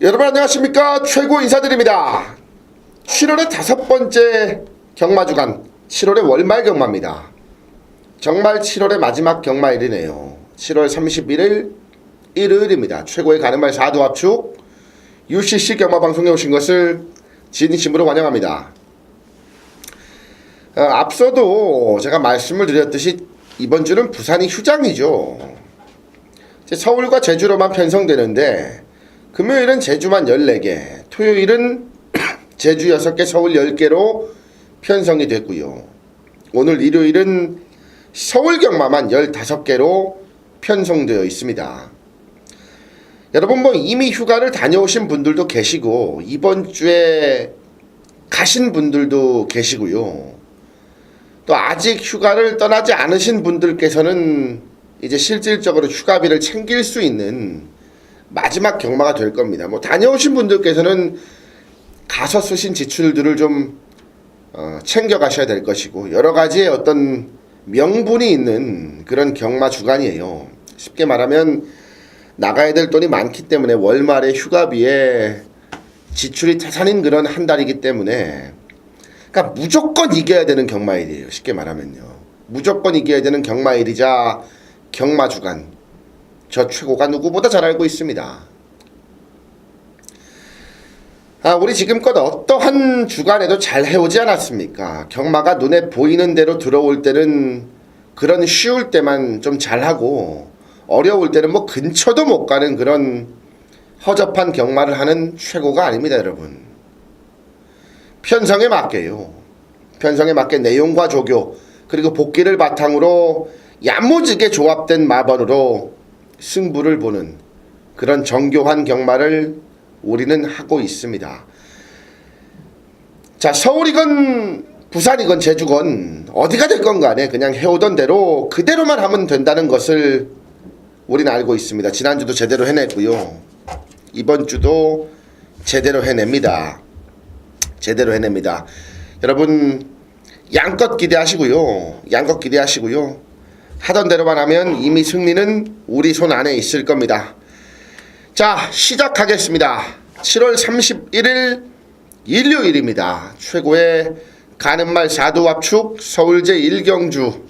여러분 안녕하십니까. 최고 인사드립니다. 7월의 5번째 경마주간 7월의 월말 경마입니다. 정말 7월의 마지막 경마일이네요. 7월 31일 일요일입니다. 최고의 가는말 4두 압축 UCC 경마방송에 오신 것을 진심으로 환영합니다. 앞서도 제가 말씀을 드렸듯이 이번 주는 부산이 휴장이죠. 서울과 제주로만 편성되는데 금요일은 제주만 14개, 토요일은 제주 6개, 서울 10개로 편성이 됐고요. 오늘 일요일은 서울 경마만 15개로 편성되어 있습니다. 여러분 이미 휴가를 다녀오신 분들도 계시고 이번 주에 가신 분들도 계시고요. 또 아직 휴가를 떠나지 않으신 분들께서는 이제 실질적으로 휴가비를 챙길 수 있는 마지막 경마가 될 겁니다. 다녀오신 분들께서는 가서 쓰신 지출들을 좀 챙겨 가셔야 될 것이고 여러 가지의 어떤 명분이 있는 그런 경마 주간이에요. 쉽게 말하면 나가야 될 돈이 많기 때문에 월말에 휴가비에 지출이 태산인 그런 한 달이기 때문에 그러니까 무조건 이겨야 되는 경마일이에요. 쉽게 말하면요. 무조건 이겨야 되는 경마일이자 경마 주간. 저 최고가 누구보다 잘 알고 있습니다. 우리 지금껏 어떠한 주간에도 잘 해오지 않았습니까? 경마가 눈에 보이는 대로 들어올 때는 그런 쉬울 때만 좀 잘하고 어려울 때는 근처도 못 가는 그런 허접한 경마를 하는 최고가 아닙니다, 여러분. 편성에 맞게요. 편성에 맞게 내용과 조교 그리고 복기를 바탕으로 야무지게 조합된 마번으로 승부를 보는 그런 정교한 경마를 우리는 하고 있습니다. 자, 서울이건 부산이건 제주건 어디가 됐건 간에 그냥 해오던 대로 그대로만 하면 된다는 것을 우리는 알고 있습니다. 지난주도 제대로 해냈고요. 이번 주도 제대로 해냅니다. 제대로 해냅니다. 여러분 양껏 기대하시고요. 양껏 기대하시고요. 하던 대로만 하면 이미 승리는 우리 손 안에 있을 겁니다. 자, 시작하겠습니다. 7월 31일 일요일입니다. 최고의 가는말 4두 압축 서울제 1경주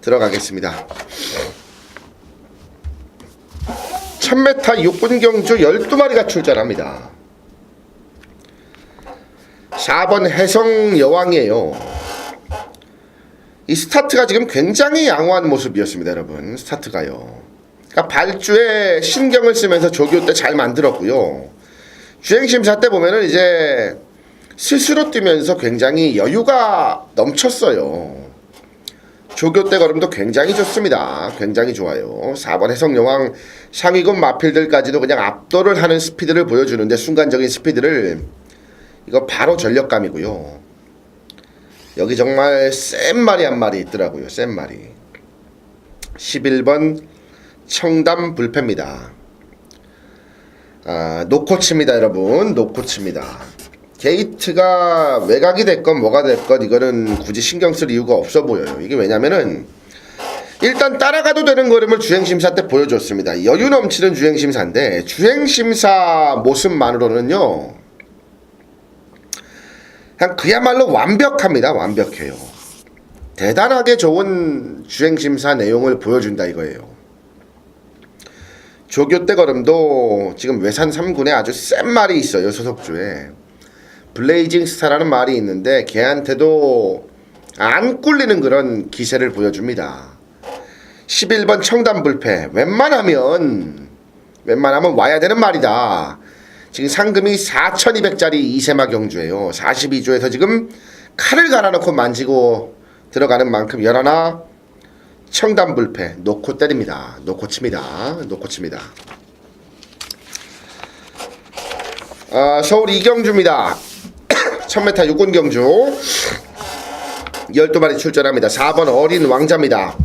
들어가겠습니다. 1000m 육군경주 12마리가 출전합니다. 4번 해성여왕이에요. 이 스타트가 지금 굉장히 양호한 모습이었습니다, 여러분. 스타트가요. 그러니까 발주에 신경을 쓰면서 조교 때 잘 만들었고요. 주행심사 때 보면은 이제 스스로 뛰면서 굉장히 여유가 넘쳤어요. 조교 때 걸음도 굉장히 좋습니다. 굉장히 좋아요. 4번 해성여왕 상위군 마필들까지도 그냥 압도를 하는 스피드를 보여주는데 순간적인 스피드를 이거 바로 전력감이고요. 여기 정말 센 말이 한 마리 있더라고요. 센 말이. 11번 청담 불패입니다. 노코치입니다, 여러분. 노코치입니다. 게이트가 외곽이 됐건 뭐가 됐건 이거는 굳이 신경 쓸 이유가 없어 보여요. 이게 왜냐면은 일단 따라가도 되는 걸음을 주행심사 때 보여줬습니다. 여유 넘치는 주행심사인데 주행심사 모습만으로는요 그냥 그야말로 완벽합니다. 완벽해요. 대단하게 좋은 주행심사 내용을 보여준다 이거예요. 조교 때 걸음도 지금 외산 3군에 아주 센 말이 있어요. 소속주에 블레이징 스타라는 말이 있는데 걔한테도 안 꿀리는 그런 기세를 보여줍니다. 11번 청담불패 웬만하면 와야 되는 말이다. 지금 상금이 4200짜리 2세마 경주예요. 42조에서 지금 칼을 갈아놓고 만지고 들어가는 만큼 열하나 청담불패 놓고 때립니다. 놓고 칩니다. 놓고 칩니다. 서울 이경주입니다. 1000m 육군경주 12마리 출전합니다. 4번 어린 왕자입니다.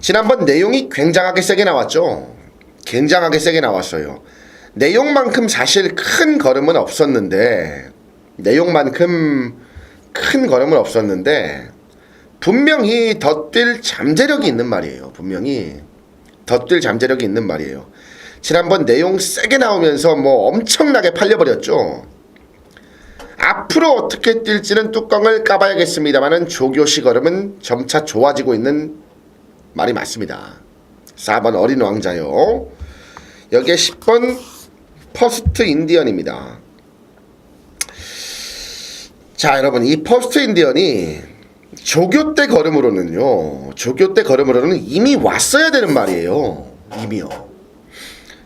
지난번 내용이 굉장하게 세게 나왔죠. 굉장하게 세게 나왔어요. 내용만큼 사실 큰 걸음은 없었는데 분명히 덧뛸 잠재력이 있는 말이에요. 분명히 덧뛸 잠재력이 있는 말이에요. 지난번 내용 세게 나오면서 뭐 엄청나게 팔려버렸죠. 앞으로 어떻게 뛸지는 뚜껑을 까봐야겠습니다만은 조교시 걸음은 점차 좋아지고 있는 말이 맞습니다. 4번 어린 왕자요. 여기에 10번 퍼스트 인디언입니다. 자, 여러분, 이 퍼스트 인디언이 조교 때 걸음으로는 이미 왔어야 되는 말이에요. 이미요.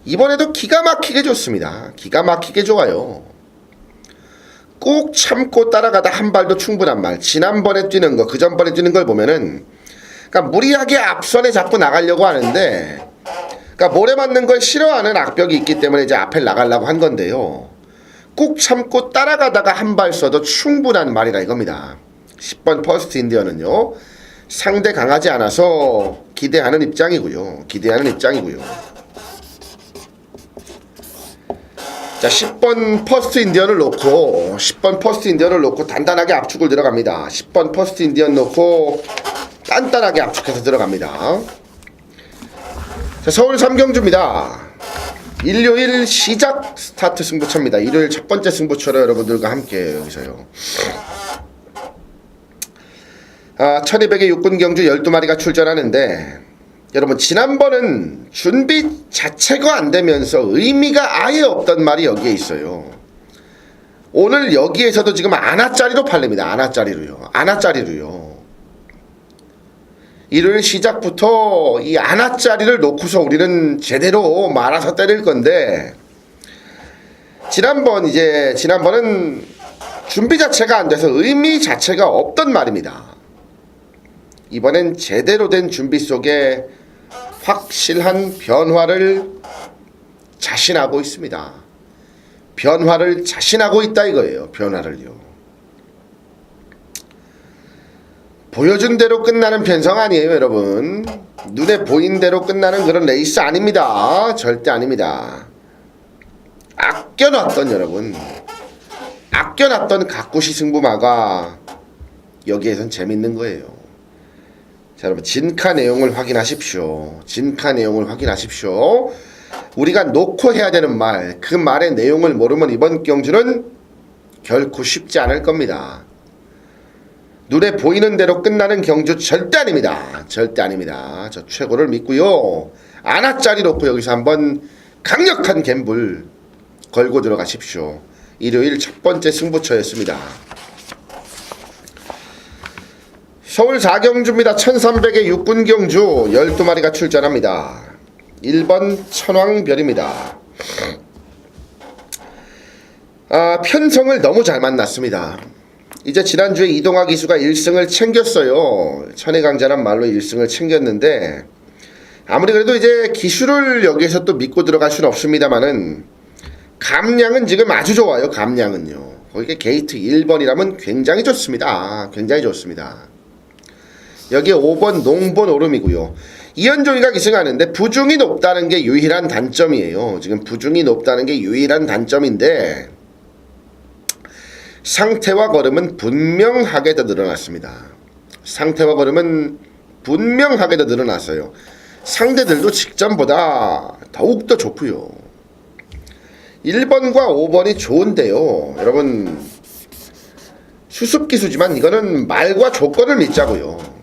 이번에도 기가 막히게 좋습니다. 기가 막히게 좋아요. 꼭 참고 따라가다 한 발도 충분한 말. 지난번에 뛰는 거, 그전번에 뛰는 걸 보면은, 그러니까 무리하게 앞선에 자꾸 나가려고 하는데, 그러니까 모래 맞는 걸 싫어하는 악벽이 있기 때문에 이제 앞에 나가려고 한 건데요. 꼭 참고 따라가다가 한 발 써도 충분한 말이라 이겁니다. 10번 퍼스트 인디언은요, 상대 강하지 않아서 기대하는 입장이고요. 자, 10번 퍼스트 인디언을 놓고 단단하게 압축을 들어갑니다. 10번 퍼스트 인디언 놓고 단단하게 압축해서 들어갑니다. 자, 서울 3경주입니다. 일요일 시작 스타트 승부처입니다. 일요일 첫 번째 승부처로 여러분들과 함께 여기서요. 1200의 육군 경주 12마리가 출전하는데, 여러분 지난번은 준비 자체가 안 되면서 의미가 아예 없던 말이 여기에 있어요. 오늘 여기에서도 지금 아나짜리로 팔립니다. 아나짜리로요. 일요일 시작부터 이 아나짜리를 놓고서 우리는 제대로 말아서 때릴 건데, 지난번은 준비 자체가 안 돼서 의미 자체가 없던 말입니다. 이번엔 제대로 된 준비 속에 확실한 변화를 자신하고 있습니다. 변화를 자신하고 있다 이거예요. 변화를요. 보여준 대로 끝나는 편성 아니에요, 여러분. 눈에 보인 대로 끝나는 그런 레이스 아닙니다. 절대 아닙니다. 아껴놨던 가꾸시 승부마가 여기에선 재밌는 거예요. 자, 여러분 진카 내용을 확인하십시오. 우리가 놓고 해야 되는 말, 그 말의 내용을 모르면 이번 경주는 결코 쉽지 않을 겁니다. 눈에 보이는 대로 끝나는 경주 절대 아닙니다. 저 최고를 믿고요. 아나짜리 놓고 여기서 한번 강력한 갬블 걸고 들어가십시오. 일요일 첫 번째 승부처였습니다. 서울 4경주입니다. 1300의 육군 경주 12마리가 출전합니다. 1번 천왕별입니다. 편성을 너무 잘 만났습니다. 이제 지난주에 이동화 기수가 1승을 챙겼어요. 천혜강자란 말로 1승을 챙겼는데, 아무리 그래도 이제 기수를 여기에서 또 믿고 들어갈 수는 없습니다만은 감량은 지금 아주 좋아요. 감량은요. 거기에 게이트 1번이라면 굉장히 좋습니다. 여기에 5번 농본 오름이고요. 이현종이가 기승하는데 부중이 높다는 게 유일한 단점이에요. 지금 부중이 높다는 게 유일한 단점인데, 상태와 걸음은 분명하게 더 늘어났어요. 상대들도 직전보다 더욱더 좋고요. 1번과 5번이 좋은데요, 여러분 수습기수지만 이거는 말과 조건을 믿자고요.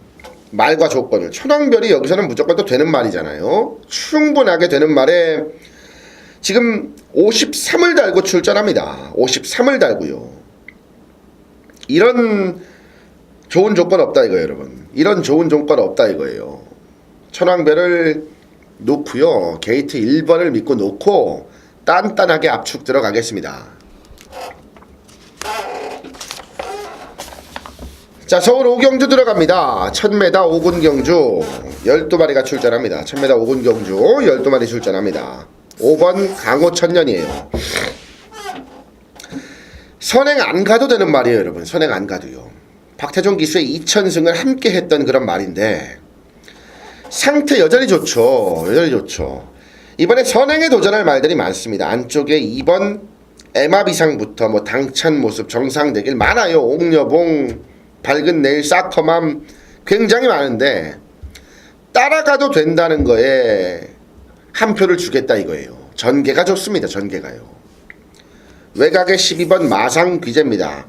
천왕별이 여기서는 무조건 또 되는 말이잖아요. 충분하게 되는 말에 지금 53을 달고 출전합니다. 53을 달고요. 이런 좋은 조건 없다 이거예요, 여러분. 천왕별을 놓고요. 게이트 1번을 믿고 놓고 단단하게 압축 들어가겠습니다. 자, 서울 5경주 들어갑니다. 1000m 5군 경주 12마리가 출전합니다. 1000m 5군 경주 12마리 출전합니다. 5번 강호천년이에요. 선행 안 가도 되는 말이에요, 여러분. 선행 안 가도요. 박태종 기수의 2000승을 함께 했던 그런 말인데, 상태 여전히 좋죠. 이번에 선행에 도전할 말들이 많습니다. 안쪽에 2번 에마비상부터 뭐 당찬 모습, 정상되길 많아요. 옥녀봉, 밝은 내일, 사커맘 굉장히 많은데 따라가도 된다는 거에 한 표를 주겠다 이거예요. 전개가 좋습니다. 전개가요. 외곽의 12번 마상 귀재입니다.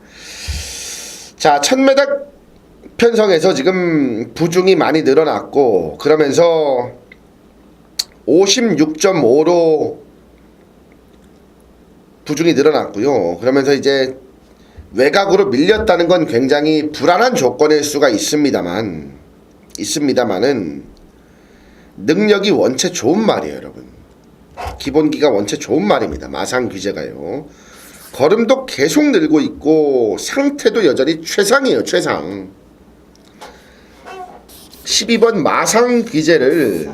자, 1000m 편성에서 지금 부중이 많이 늘어났고, 그러면서 56.5로 부중이 늘어났고요. 그러면서 이제 외곽으로 밀렸다는 건 굉장히 불안한 조건일 수가 있습니다만은 능력이 원체 좋은 말이에요, 여러분. 기본기가 원체 좋은 말입니다. 마상 귀재가요. 걸음도 계속 늘고 있고 상태도 여전히 최상이에요. 최상. 12번 마상 귀재를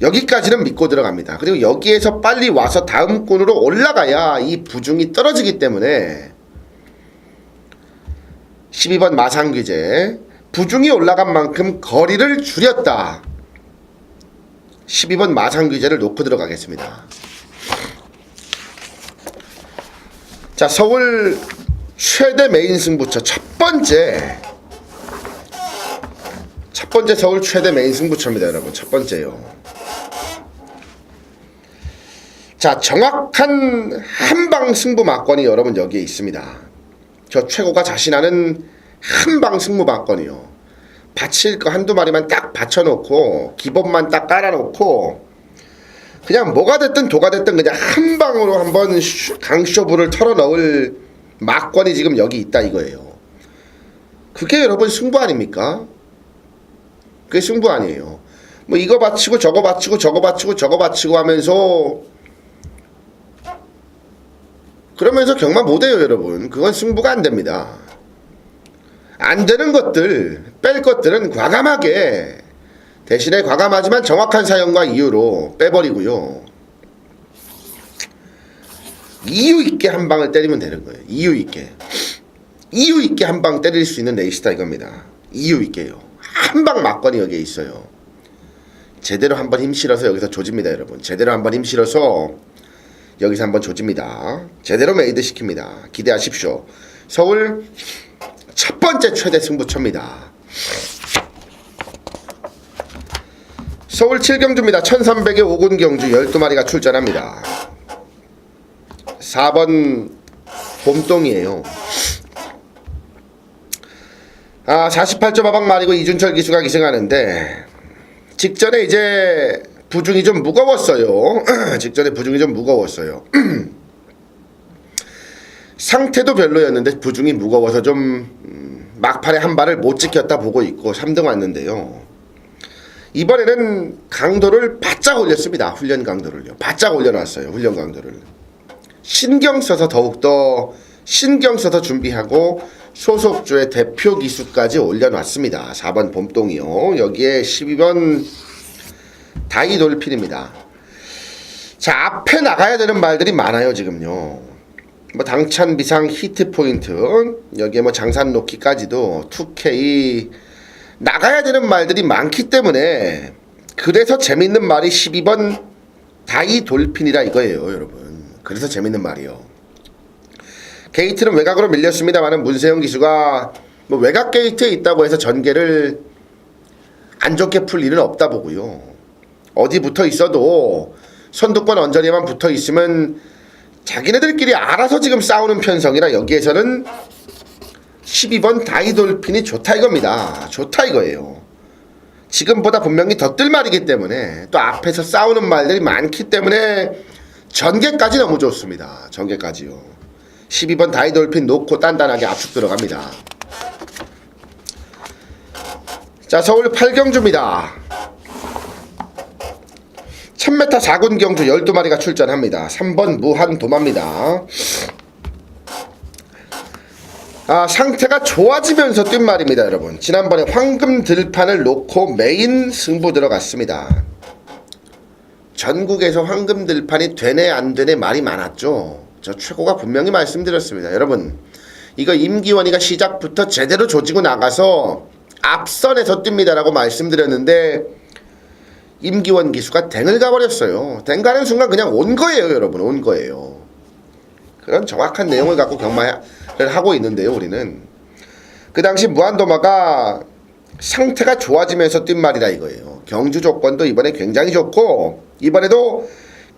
여기까지는 믿고 들어갑니다. 그리고 여기에서 빨리 와서 다음 꾼으로 올라가야 이 부중이 떨어지기 때문에 12번 마상 귀재 부중이 올라간 만큼 거리를 줄였다. 12번 마상 귀재를 놓고 들어가겠습니다. 자, 서울 최대 메인 승부처 첫 번째 서울 최대 메인 승부처입니다, 여러분. 첫 번째요. 자, 정확한 한방 승부 막권이 여러분 여기에 있습니다. 저 최고가 자신하는 한방 승부 막권이요. 받칠 거 한두 마리만 딱 받쳐놓고 기본만 딱 깔아놓고 그냥 뭐가 됐든 도가 됐든 그냥 한 방으로 한번 강쇼부를 털어넣을 막권이 지금 여기 있다 이거예요. 그게 여러분 승부 아닙니까? 그게 승부 아니에요. 뭐 이거 바치고 저거 바치고 저거 바치고 저거 바치고 하면서 그러면서 경마 못해요, 여러분. 그건 승부가 안 됩니다. 안 되는 것들, 뺄 것들은 과감하게, 대신에 과감하지만 정확한 사용과 이유로 빼버리고요. 이유 있게 한 방을 때리면 되는 거예요. 이유 있게. 이유 있게 한 방 때릴 수 있는 레이스다 이겁니다. 이유 있게요. 한 방 막건이 여기에 있어요. 제대로 한번 힘 실어서 여기서 조집니다, 여러분. 제대로 한번 힘 실어서 여기서 한번 조집니다. 제대로 메이드 시킵니다. 기대하십시오. 서울 첫 번째 최대 승부처입니다. 서울 7경주입니다. 1300의 5군 경주 12마리가 출전합니다. 4번 봄동이에요. 48점 하방 말이고 이준철 기수가 기승하는데 직전에 이제 부중이 좀 무거웠어요. 직전에 부중이 좀 무거웠어요. 상태도 별로였는데 부중이 무거워서 좀 막판에 한 발을 못 지켰다 보고 있고 3등 왔는데요. 이번에는 강도를 바짝 올렸습니다. 훈련 강도를요. 바짝 올려놨어요. 훈련 강도를. 신경 써서 더욱더 신경 써서 준비하고 소속주의 대표 기수까지 올려놨습니다. 4번 봄동이요. 여기에 12번 다이돌핀입니다. 자, 앞에 나가야 되는 말들이 많아요. 지금요. 뭐 당찬 비상 히트 포인트, 여기에 뭐 장산 놓기까지도 2K 나가야 되는 말들이 많기 때문에 그래서 재밌는 말이 12번 다이돌핀이라 이거예요, 여러분. 그래서 재밌는 말이요. 게이트는 외곽으로 밀렸습니다만은 문세영 기수가 뭐 외곽 게이트에 있다고 해서 전개를 안 좋게 풀 일은 없다 보고요. 어디 붙어 있어도 선두권 언저리에만 붙어 있으면 자기네들끼리 알아서 지금 싸우는 편성이라 여기에서는 12번 다이돌핀이 좋다 이겁니다. 좋다 이거예요. 지금보다 분명히 더 뜰 말이기 때문에 또 앞에서 싸우는 말들이 많기 때문에 전개까지 너무 좋습니다. 전개까지요. 12번 다이돌핀 놓고 단단하게 압축 들어갑니다. 자, 서울 8경주입니다. 1000m 4군 경주 12마리가 출전합니다. 3번 무한도마입니다. 상태가 좋아지면서 뛴 말입니다, 여러분. 지난번에 황금 들판을 놓고 메인 승부 들어갔습니다. 전국에서 황금 들판이 되네 안 되네 말이 많았죠. 저 최고가 분명히 말씀드렸습니다. 여러분, 이거 임기원이가 시작부터 제대로 조지고 나가서 앞선에서 뜁니다라고 말씀드렸는데 임기원 기수가 댕을 가버렸어요. 댕 가는 순간 그냥 온 거예요, 여러분. 온 거예요. 그런 정확한 내용을 갖고 경마를 하고 있는데요, 우리는. 그 당시 무한도마가 상태가 좋아지면서 뛴 말이다 이거예요. 경주 조건도 이번에 굉장히 좋고 이번에도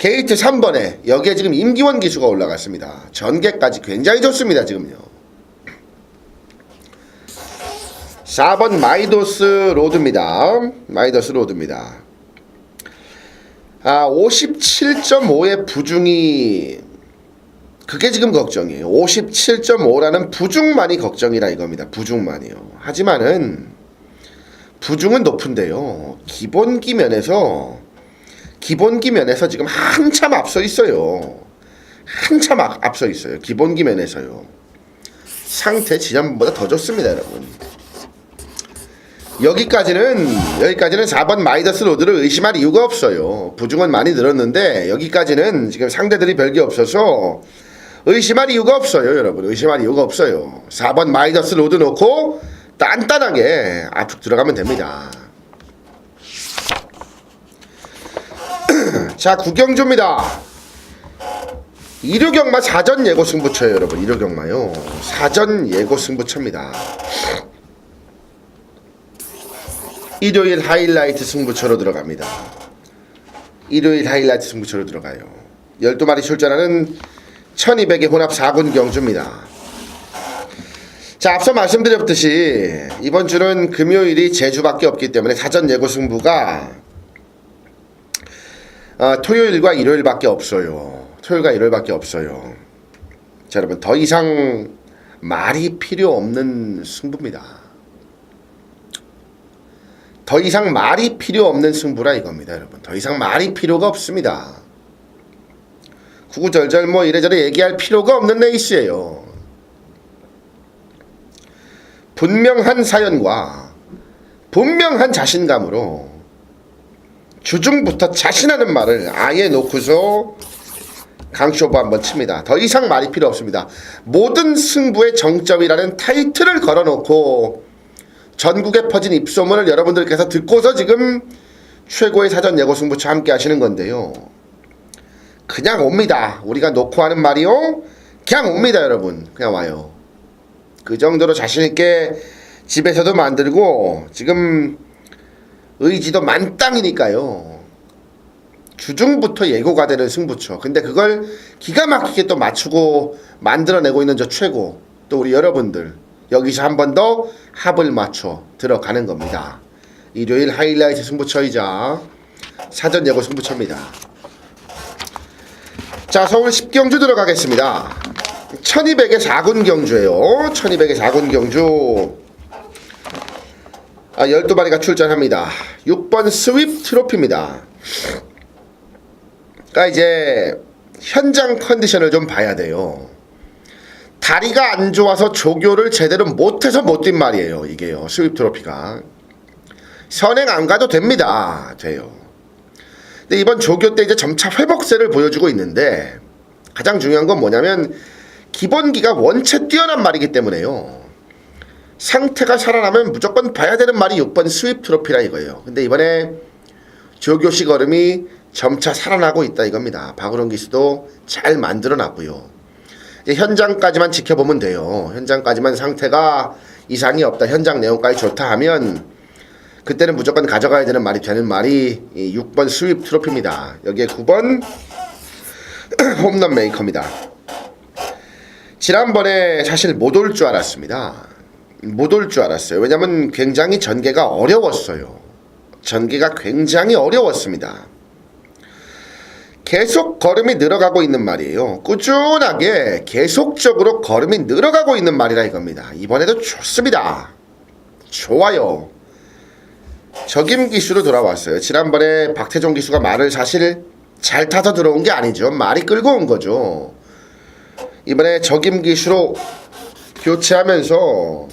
게이트 3번에 여기에 지금 임기원 기수가 올라갔습니다. 전개까지 굉장히 좋습니다. 지금요. 4번 마이더스 로드입니다. 마이더스 로드입니다. 57.5의 부중이 그게 지금 걱정이에요. 57.5라는 부중만이 걱정이라 이겁니다. 부중만이요. 하지만은 부중은 높은데요. 기본기 면에서 지금 한참 앞서 있어요. 한참 앞서 있어요. 기본기 면에서요. 상태 지난번보다 더 좋습니다, 여러분. 여기까지는 4번 마이더스 로드를 의심할 이유가 없어요. 부중은 많이 늘었는데 여기까지는 지금 상대들이 별게 없어서 의심할 이유가 없어요, 여러분. 의심할 이유가 없어요. 4번 마이더스 로드 놓고 단단하게 압축 들어가면 됩니다. 자, 구경주입니다. 일요경마 사전 예고 승부처예요, 여러분. 일요경마요. 사전 예고 승부처입니다. 일요일 하이라이트 승부처로 들어갑니다. 일요일 하이라이트 승부처로 들어가요. 12마리 출전하는 1200의 혼합 4군 경주입니다. 자, 앞서 말씀드렸듯이 이번 주는 금요일이 제주밖에 없기 때문에 사전 예고 승부가 토요일과 일요일밖에 없어요. 토요일과 일요일밖에 없어요. 자, 여러분, 더 이상 말이 필요 없는 승부입니다. 더 이상 말이 필요 없는 승부라 이겁니다, 여러분. 더 이상 말이 필요가 없습니다. 구구절절 뭐 이래저래 얘기할 필요가 없는 레이스예요. 분명한 사연과 분명한 자신감으로 주중부터 자신하는 말을 아예 놓고서 강쇼부 한번 칩니다. 더 이상 말이 필요 없습니다. 모든 승부의 정점이라는 타이틀을 걸어놓고 전국에 퍼진 입소문을 여러분들께서 듣고서 지금 최고의 사전 예고 승부처 함께 하시는 건데요. 그냥 옵니다. 우리가 놓고 하는 말이요. 그냥 옵니다, 여러분. 그냥 와요. 그 정도로 자신있게 집에서도 만들고 지금 의지도 만땅이니까요. 주중부터 예고가 되는 승부처. 근데 그걸 기가 막히게 또 맞추고 만들어내고 있는 저 최고. 또 우리 여러분들. 여기서 한 번 더 합을 맞춰 들어가는 겁니다. 일요일 하이라이트 승부처이자 사전 예고 승부처입니다. 자, 서울 10경주 들어가겠습니다. 1200의 4군 경주예요. 1200의 4군 경주 12마리가 출전합니다. 6번 스윕 트로피입니다. 그러니까 이제 현장 컨디션을 좀 봐야 돼요. 다리가 안 좋아서 조교를 제대로 못해서 못 뛴 말이에요. 이게요. 스윕 트로피가. 선행 안 가도 됩니다. 돼요. 근데 이번 조교 때 이제 점차 회복세를 보여주고 있는데 가장 중요한 건 뭐냐면 기본기가 원체 뛰어난 말이기 때문에요. 상태가 살아나면 무조건 봐야 되는 말이 6번 스윕 트로피라 이거예요. 근데 이번에 조교식 얼음이 점차 살아나고 있다 이겁니다. 박은홍 기수도 잘 만들어놨고요. 이제 현장까지만 지켜보면 돼요. 현장까지만 상태가 이상이 없다, 현장 내용까지 좋다 하면 그때는 무조건 가져가야 되는 말이 되는 말이 이 6번 스윕 트로피입니다. 여기에 9번 홈런 메이커입니다. 지난번에 사실 못 올 줄 알았습니다. 못 올 줄 알았어요. 왜냐면 굉장히 전개가 어려웠어요. 전개가 굉장히 어려웠습니다. 계속 걸음이 늘어가고 있는 말이에요. 꾸준하게 계속적으로 걸음이 늘어가고 있는 말이라 이겁니다. 이번에도 좋습니다. 좋아요. 적임 기수로 돌아왔어요. 지난번에 박태종 기수가 말을 사실 잘 타서 들어온 게 아니죠. 말이 끌고 온 거죠. 이번에 적임 기수로 교체하면서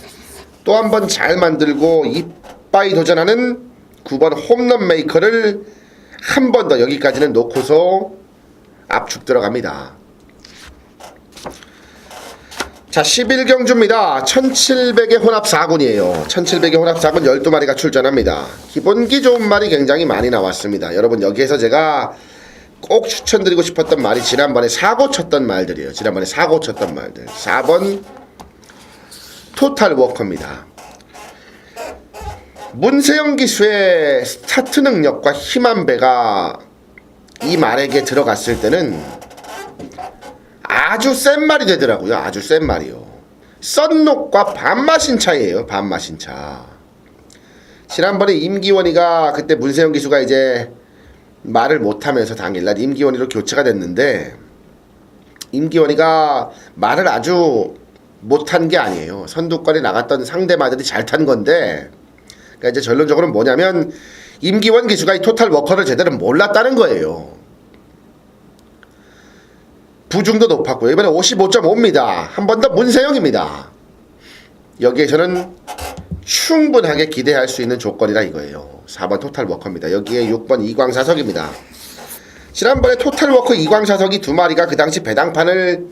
또 한 번 잘 만들고 이빠이 도전하는 9번 홈런 메이커를 한 번 더 여기까지는 놓고서 압축 들어갑니다. 자, 11경주입니다. 1700의 혼합 4군이에요. 1700의 혼합 4군 12마리가 출전합니다. 기본기 좋은 말이 굉장히 많이 나왔습니다. 여러분, 여기에서 제가 꼭 추천드리고 싶었던 말이 지난번에 사고 쳤던 말들이에요. 지난번에 사고 쳤던 말들. 4번 토탈 워커입니다. 문세영 기수의 스타트 능력과 힘한 배가 이 말에게 들어갔을 때는 아주 센 말이 되더라고요. 아주 센 말이요. 썬록과 반마신 차이에요. 반마신 차. 지난번에 임기원이가 그때 문세영 기수가 이제 말을 못하면서 당일날 임기원이로 교체가 됐는데, 임기원이가 말을 아주 못한 게 아니에요. 선두권에 나갔던 상대마들이 잘 탄 건데, 그러니까 이제 결론적으로 뭐냐면 임기원 기수가 이 토탈 워커를 제대로 몰랐다는 거예요. 부중도 높았고요. 이번에 55.5입니다. 한 번 더 문세영입니다. 여기에서는 충분하게 기대할 수 있는 조건이라 이거예요. 4번 토탈 워커입니다. 여기에 6번 이광사석입니다. 지난번에 토탈 워커 이광사석이 두 마리가 그 당시 배당판을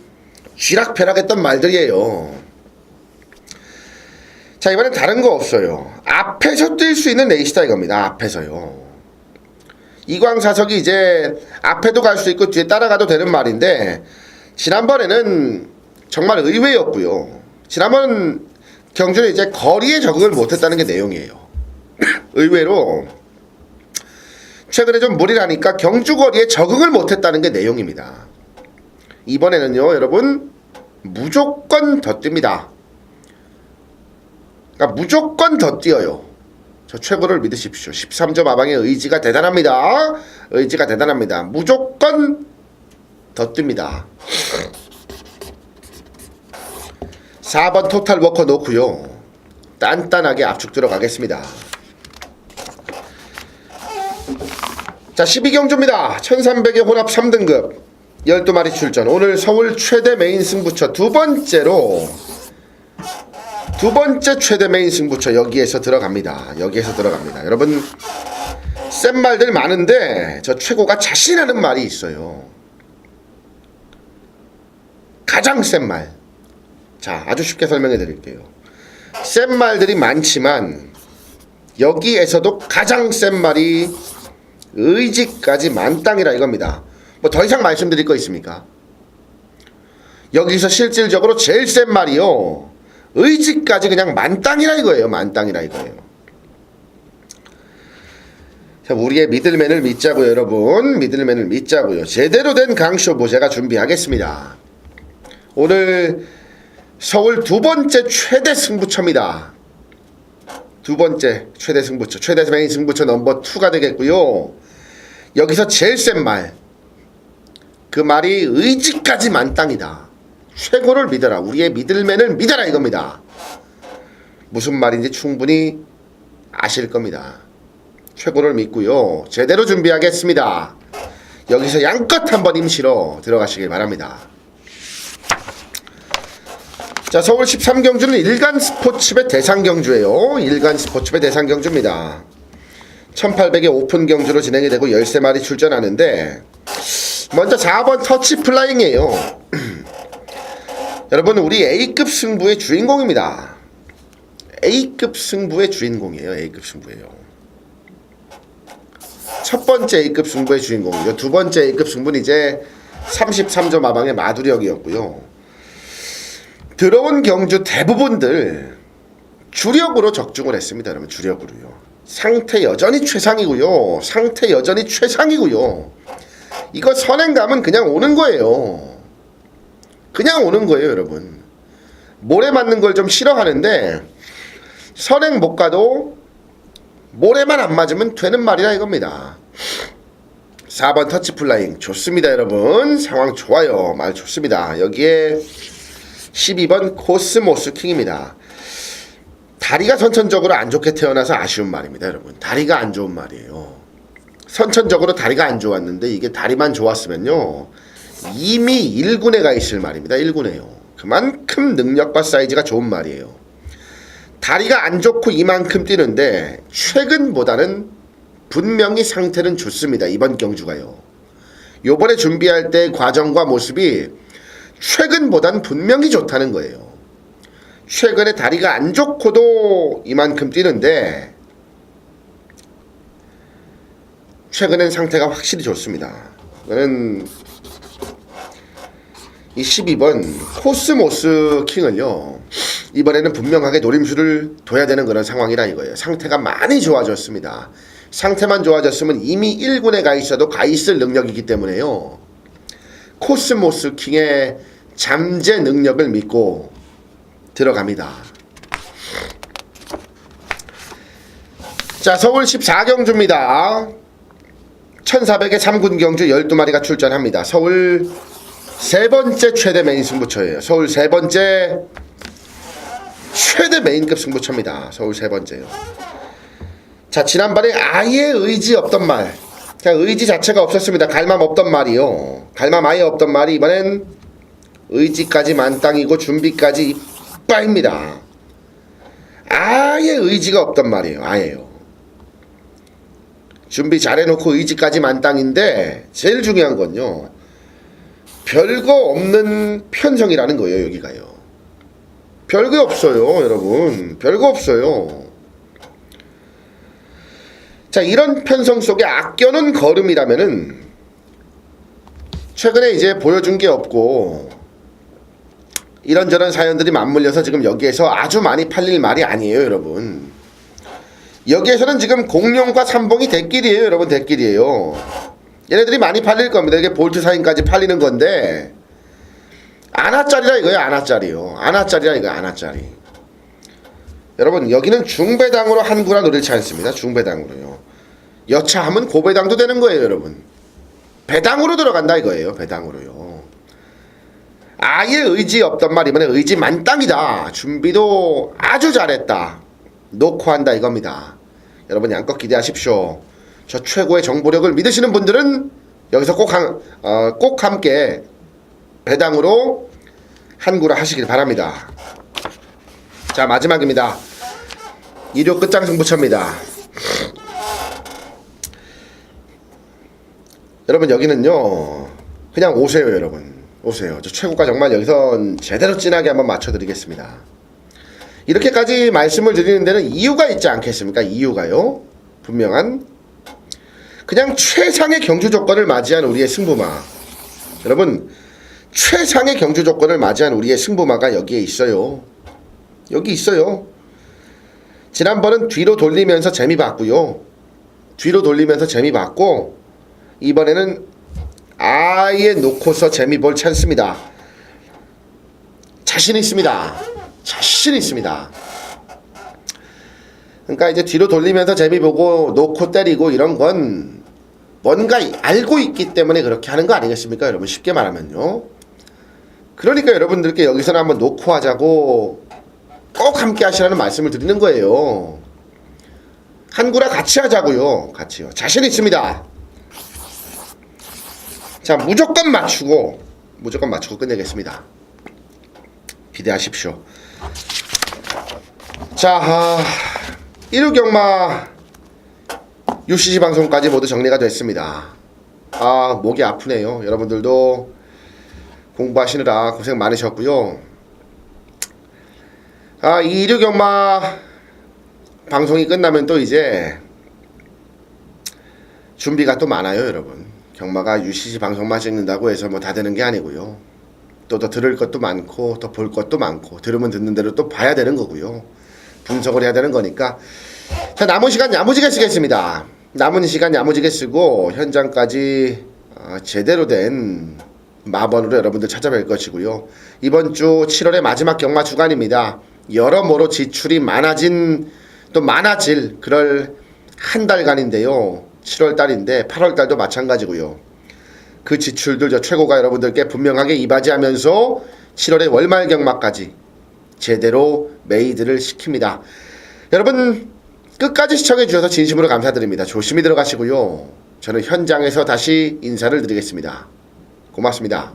쥐락펴락했던 말들이에요. 자, 이번엔 다른 거 없어요. 앞에서 뛸 수 있는 레이스다 이겁니다. 앞에서요. 이광사석이 이제 앞에도 갈 수 있고 뒤에 따라가도 되는 말인데, 지난번에는 정말 의외였고요. 지난번 경주는 이제 거리에 적응을 못했다는 게 내용이에요. 의외로 최근에 좀 무리라니까 경주 거리에 적응을 못했다는 게 내용입니다. 이번에는요, 여러분, 무조건 더 뜁니다. 그러니까 무조건 더 뛰어요. 저 최고를 믿으십시오. 13점 아방의 의지가 대단합니다. 의지가 대단합니다. 무조건 더 뜁니다. 4번 토탈 워커 놓고요, 단단하게 압축 들어가겠습니다. 자, 12경주입니다. 1300의 혼합 3등급 12마리 출전. 오늘 서울 최대 메인 승부처 두 번째 최대 메인 승부처 여기에서 들어갑니다. 여러분, 센 말들 많은데 저 최고가 자신하는 말이 있어요. 가장 센 말. 자, 아주 쉽게 설명해 드릴게요. 센 말들이 많지만 여기에서도 가장 센 말이 의지까지 만땅이라 이겁니다. 뭐 더 이상 말씀드릴 거 있습니까? 여기서 실질적으로 제일 센 말이요, 의지까지 그냥 만땅이라 이거예요. 만땅이라 이거예요. 자, 우리의 미들맨을 믿자고요, 여러분. 미들맨을 믿자고요. 제대로 된 강쇼부 제가 준비하겠습니다. 오늘 서울 두 번째 최대 승부처입니다. 두 번째 최대 승부처, 최대 메인 승부처 넘버 2가 되겠고요. 여기서 제일 센 말, 그 말이 의지까지 만땅이다. 최고를 믿어라. 우리의 미들맨을 믿어라 이겁니다. 무슨 말인지 충분히 아실 겁니다. 최고를 믿고요, 제대로 준비하겠습니다. 여기서 양껏 한번 임시로 들어가시길 바랍니다. 자, 서울 13경주는 일간 스포츠배 대상 경주예요. 일간 스포츠배 대상 경주입니다. 1800의 오픈 경주로 진행이 되고 13마리 출전하는데, 먼저 4번 터치 플라잉이에요. 여러분, 우리 A급 승부의 주인공입니다. A급 승부의 주인공이에요. A급 승부예요. 첫 번째 A급 승부의 주인공이죠. 두 번째 A급 승부는 이제 33점 마방의 마두력이었고요. 들어온 경주 대부분들 주력으로 적중을 했습니다. 여러분, 주력으로요. 상태 여전히 최상이고요. 이거 선행감은 그냥 오는 거예요. 여러분. 모래 맞는 걸 좀 싫어하는데 선행 못 가도 모래만 안 맞으면 되는 말이라 이겁니다. 4번 터치 플라잉 좋습니다, 여러분. 상황 좋아요. 말 좋습니다. 여기에 12번 코스모스 킹입니다. 다리가 선천적으로 안 좋게 태어나서 아쉬운 말입니다, 여러분. 다리가 안 좋은 말이에요. 선천적으로 다리가 안 좋았는데 이게 다리만 좋았으면요, 이미 1군에 가 있을 말입니다. 1군에요. 그만큼 능력과 사이즈가 좋은 말이에요. 다리가 안 좋고 이만큼 뛰는데 최근보다는 분명히 상태는 좋습니다. 이번 경주가요. 요번에 준비할 때 과정과 모습이 최근보단 분명히 좋다는 거예요. 최근에 다리가 안 좋고도 이만큼 뛰는데 최근엔 상태가 확실히 좋습니다. 이거는 이 12번 코스모스 킹을요, 이번에는 분명하게 노림수를 둬야 되는 그런 상황이라 이거예요. 상태가 많이 좋아졌습니다. 상태만 좋아졌으면 이미 1군에 가 있어도 가 있을 능력이기 때문에요. 코스모스 킹의 잠재 능력을 믿고 들어갑니다. 자, 서울 14경주입니다. 1400에 3군 경주 12마리가 출전합니다. 서울 세 번째 최대 메인 승부처예요. 서울 세 번째 최대 메인급 승부처입니다. 서울 세 번째요. 자, 지난번에 아예 의지 없던 말, 그냥 의지 자체가 없었습니다. 갈망 없던 말이요. 갈망 아예 없던 말이 이번엔 의지까지 만땅이고 준비까지 이빠입니다. 아예 의지가 없던 말이에요. 아예요. 준비 잘해놓고 의지까지 만땅인데 제일 중요한 건요, 별거 없는 편성이라는 거예요. 여기가요. 별거 없어요, 여러분. 별거 없어요. 자, 이런 편성 속에 아껴놓은 걸음이라면은 최근에 이제 보여준 게 없고 이런저런 사연들이 맞물려서 지금 여기에서 아주 많이 팔릴 말이 아니에요, 여러분. 여기에서는 지금 공룡과 삼봉이 대끼리에요, 여러분. 대끼리에요. 얘네들이 많이 팔릴 겁니다. 이게 볼트 사인까지 팔리는 건데 아나짜리라 이거예요. 아나짜리요. 아나짜리라 이거 아나짜리. 여러분, 여기는 중배당으로 한구라 노리지 않습니다. 중배당으로요. 여차하면 고배당도 되는 거예요, 여러분. 배당으로 들어간다 이거예요. 배당으로요. 아예 의지 없던 말 이번에 의지 만땅이다. 준비도 아주 잘했다. 놓고 한다 이겁니다. 여러분, 양껏 기대하십시오. 저 최고의 정보력을 믿으시는 분들은 여기서 꼭 함께 배당으로 한구라 하시길 바랍니다. 자, 마지막입니다. 일요 끝장 승부처입니다. 여러분, 여기는요 그냥 오세요. 여러분 오세요. 저 최고가 정말 여기선 제대로 진하게 한번 맞춰드리겠습니다. 이렇게까지 말씀을 드리는 데는 이유가 있지 않겠습니까? 이유가요, 분명한 그냥 최상의 경주 조건을 맞이한 우리의 승부마. 여러분, 최상의 경주 조건을 맞이한 우리의 승부마가 여기에 있어요. 여기 있어요. 지난번은 뒤로 돌리면서 재미 봤고요. 뒤로 돌리면서 재미 봤고, 이번에는 아예 놓고서 재미 볼 찬스입니다. 자신 있습니다. 자신 있습니다. 그러니까 이제 뒤로 돌리면서 재미 보고 놓고 때리고 이런 건 뭔가 알고 있기 때문에 그렇게 하는 거 아니겠습니까, 여러분? 쉽게 말하면요. 그러니까 여러분들께 여기서는 한번 놓고 하자고 꼭 함께 하시라는 말씀을 드리는 거예요. 한구라 같이 하자고요. 같이요. 자신 있습니다. 자, 무조건 맞추고 끝내겠습니다. 기대하십시오. 자, 1호 경마 UCC 방송까지 모두 정리가 됐습니다. 목이 아프네요. 여러분들도 공부하시느라 고생 많으셨고요. 이 1호 경마 방송이 끝나면 또 이제 준비가 또 많아요, 여러분. 경마가 UCC 방송만 찍는다고 해서 뭐 다 되는 게 아니고요. 또 더 들을 것도 많고 더 볼 것도 많고, 들으면 듣는 대로 또 봐야 되는 거고요. 분석을 해야 되는 거니까. 자, 남은 시간 야무지게 쓰겠습니다. 남은 시간 야무지게 쓰고 현장까지 제대로 된 마번으로 여러분들 찾아뵐 것이고요. 이번 주 7월의 마지막 경마 주간입니다. 여러모로 지출이 많아질 그럴 한 달간인데요. 7월 달인데 8월 달도 마찬가지고요. 그 지출들 저 최고가 여러분들께 분명하게 이바지하면서 7월의 월말 경마까지 제대로 메이드를 시킵니다. 여러분, 끝까지 시청해 주셔서 진심으로 감사드립니다. 조심히 들어가시고요. 저는 현장에서 다시 인사를 드리겠습니다. 고맙습니다.